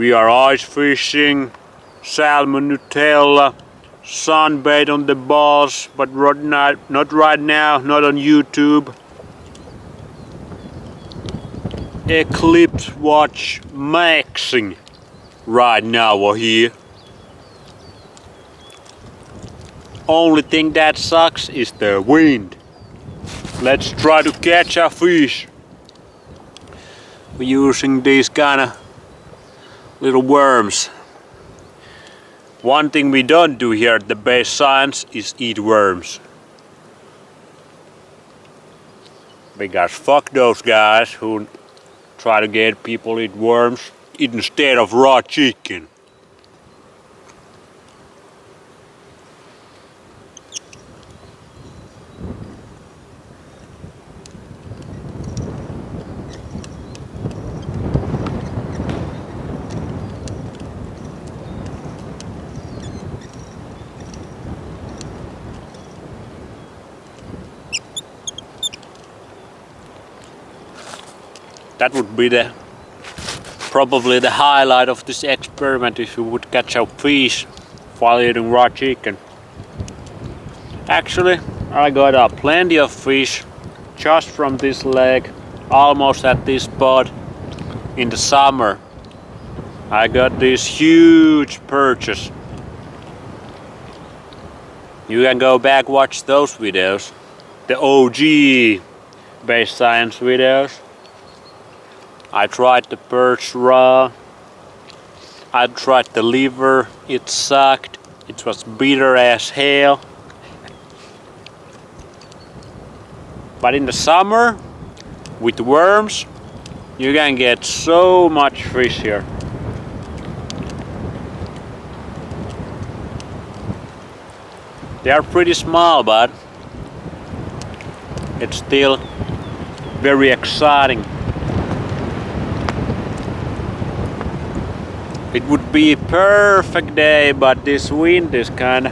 We are ice fishing, salmon Nutella, sunbathe on the balls, but not right now, not on YouTube. Eclipse watch maxing right now over here. Only thing that sucks is the wind. Let's try to catch a fish. We're using these kind of little worms. One thing we don't do here at the base science is eat worms. Because fuck those guys who try to get people eat worms instead of raw chicken. That would be probably the highlight of this experiment, if you would catch a fish while eating raw chicken. Actually, I got plenty of fish just from this lake, almost at this spot in the summer. I got these huge perches. You can go back watch those videos, the OG base science videos. I tried the perch raw. I tried the liver. It sucked. It was bitter as hell. But in the summer, with worms, you can get so much fish here. They are pretty small, but it's still very exciting. It would be a perfect day, but this wind is kinda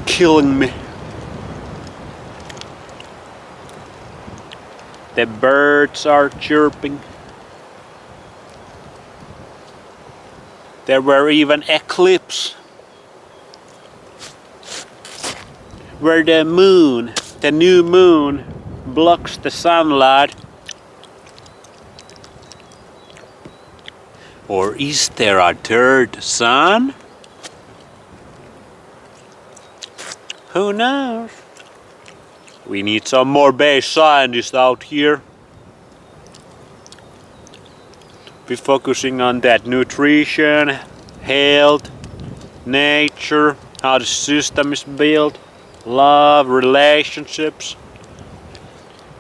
killing me. The birds are chirping. There were even eclipse where the new moon blocks the sunlight. Or is there a third sun? Who knows? We need some more base scientists out here. Be focusing on that nutrition, health, nature, how the system is built, love, relationships.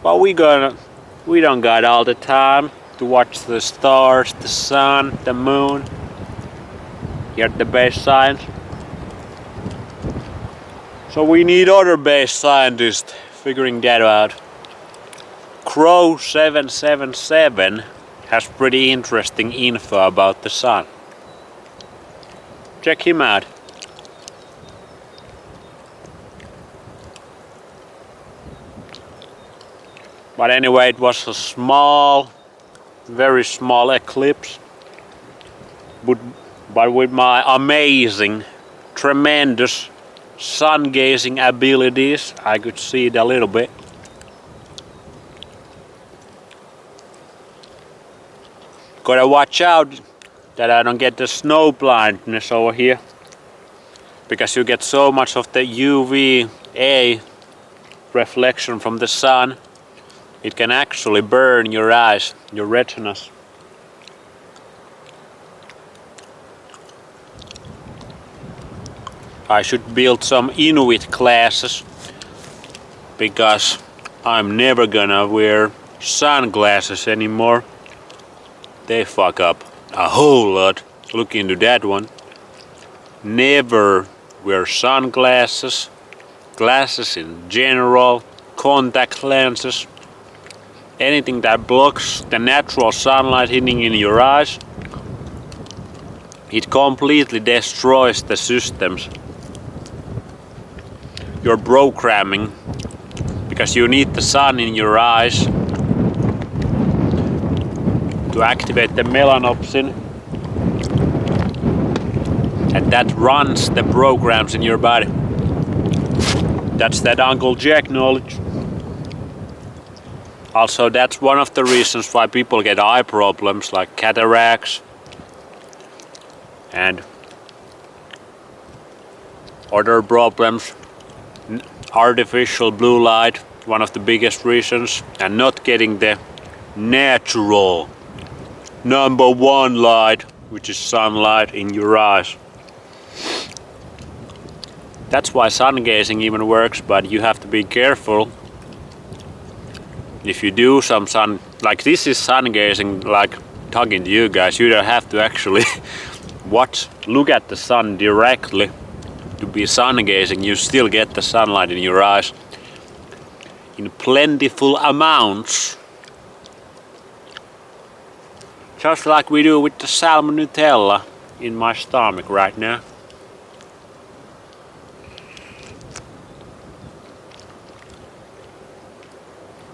But we don't got all the time to watch the stars, the sun, the moon here at the base science. So we need other base scientists figuring that out. Crow 777 has pretty interesting info about the sun. Check him out. But anyway, it was a very small eclipse, but with my amazing, tremendous sun gazing abilities, I could see it a little bit. Gotta watch out that I don't get the snow blindness over here, because you get so much of the UVA reflection from the sun. It can actually burn your eyes, your retinas. I should build some Inuit classes, because I'm never gonna wear sunglasses anymore. They fuck up a whole lot. Look into that one. Never wear sunglasses, glasses in general, contact lenses. Anything that blocks the natural sunlight hitting in your eyes, it completely destroys the systems. Your programming, because you need the sun in your eyes to activate the melanopsin, and that runs the programs in your body. That's that Uncle Jack knowledge. Also, that's one of the reasons why people get eye problems like cataracts and other problems. Artificial blue light, one of the biggest reasons, and not getting the natural #1 light, which is sunlight, in your eyes. That's why sun gazing even works, but you have to be careful. If you do some sun, like this is sun gazing, like talking to you guys, you don't have to actually look at the sun directly to be sun gazing. You still get the sunlight in your eyes in plentiful amounts. Just like we do with the salmon Nutella in my stomach right now.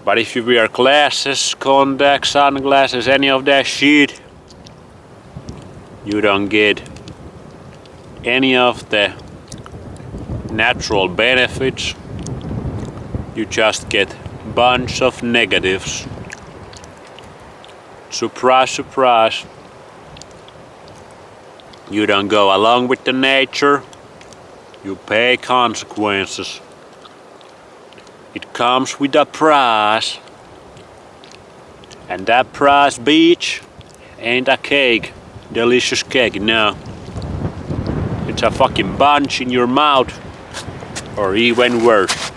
But if you wear glasses, contacts, sunglasses, any of that shit, you don't get any of the natural benefits. You just get bunch of negatives. Surprise, surprise. You don't go along with the nature. You pay consequences. It comes with a price. And that price, bitch, ain't a cake. Delicious cake, no. It's a fucking bunch in your mouth. Or even worse.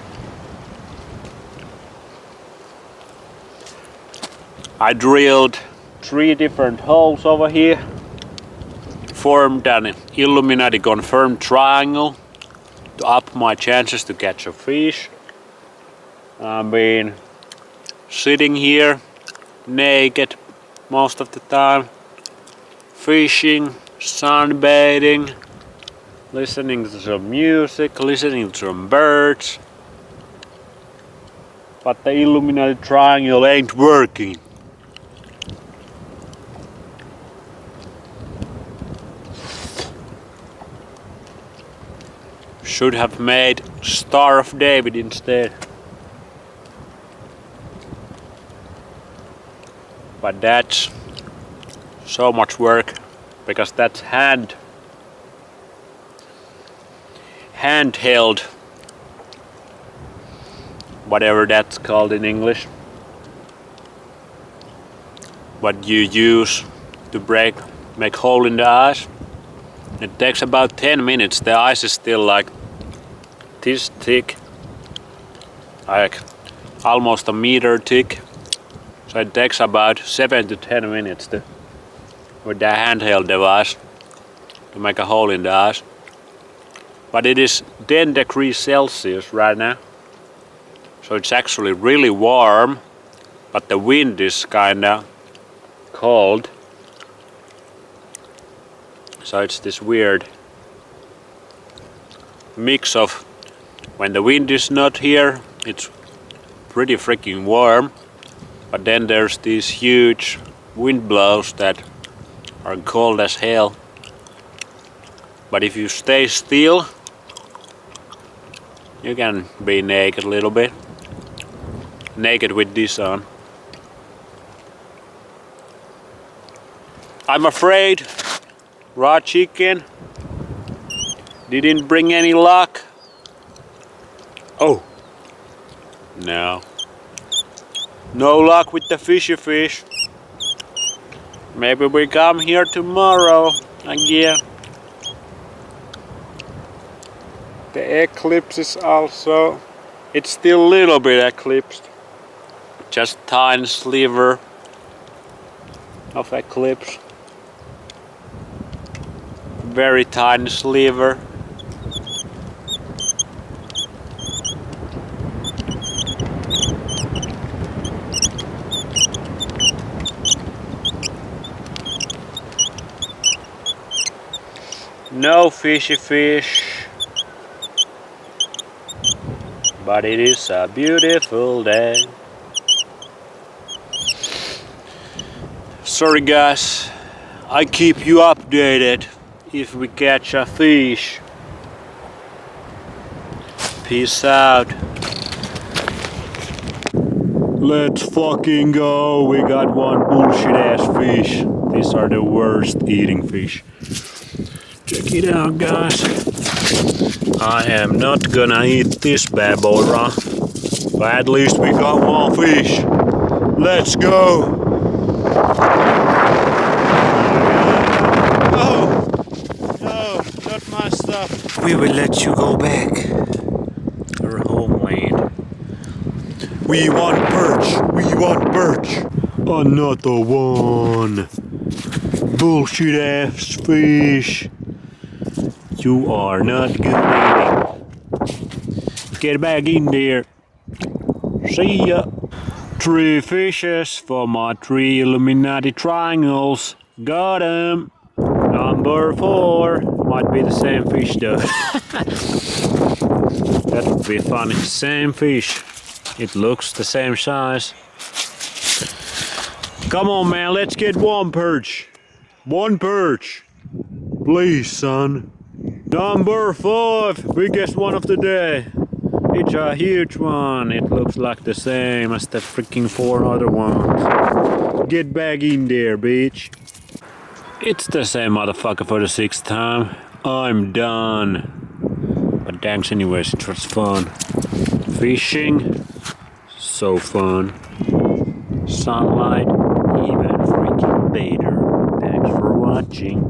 I drilled 3 different holes over here. Formed an Illuminati confirmed triangle to up my chances to catch a fish. I've been sitting here naked most of the time, fishing, sunbathing, listening to some music, listening to some birds. But the Illuminati triangle ain't working. Should have made Star of David instead. But that's so much work because that's handheld, whatever that's called in English. What you use to make hole in the ice. It takes about 10 minutes. The ice is still like this thick, like almost a meter thick. So it takes about 7 to 10 minutes with the handheld device to make a hole in the ice. But it is 10 degrees Celsius right now. So it's actually really warm, but the wind is kinda cold. So it's this weird mix of when the wind is not here, it's pretty freaking warm. But then there's these huge wind blows that are cold as hell. But if you stay still, you can be naked a little bit. Naked with this on. I'm afraid raw chicken didn't bring any luck. Oh, no. No luck with the fishy fish. Maybe we come here tomorrow again. The eclipse is also, it's still a little bit eclipsed. Just tiny sliver of eclipse. Very tiny sliver. No fishy fish, but it is a beautiful day. Sorry guys, I keep you updated if we catch a fish. Peace out. Let's fucking go. We got one bullshit ass fish. These are the worst eating fish. Check it out guys. I am not gonna eat this bad boy raw. But at least we got one fish. Let's go. No, not my stuff. We will let you go back. Your homeland. We want perch. Another one. Bullshit ass fish. You are not good eating. Get back in there. See ya. 3 fishes for my 3 Illuminati triangles. Got 'em. Number 4. Might be the same fish though. That would be funny. Same fish. It looks the same size. Come on man, let's get one perch. One perch. Please son. Number 5. Biggest one of the day. It's a huge one. It looks like the same as the freaking 4 other ones. Get back in there, bitch. It's the same motherfucker for the 6th time. I'm done. But thanks anyways, it was fun. Fishing, so fun. Sunlight, even freaking better. Thanks for watching.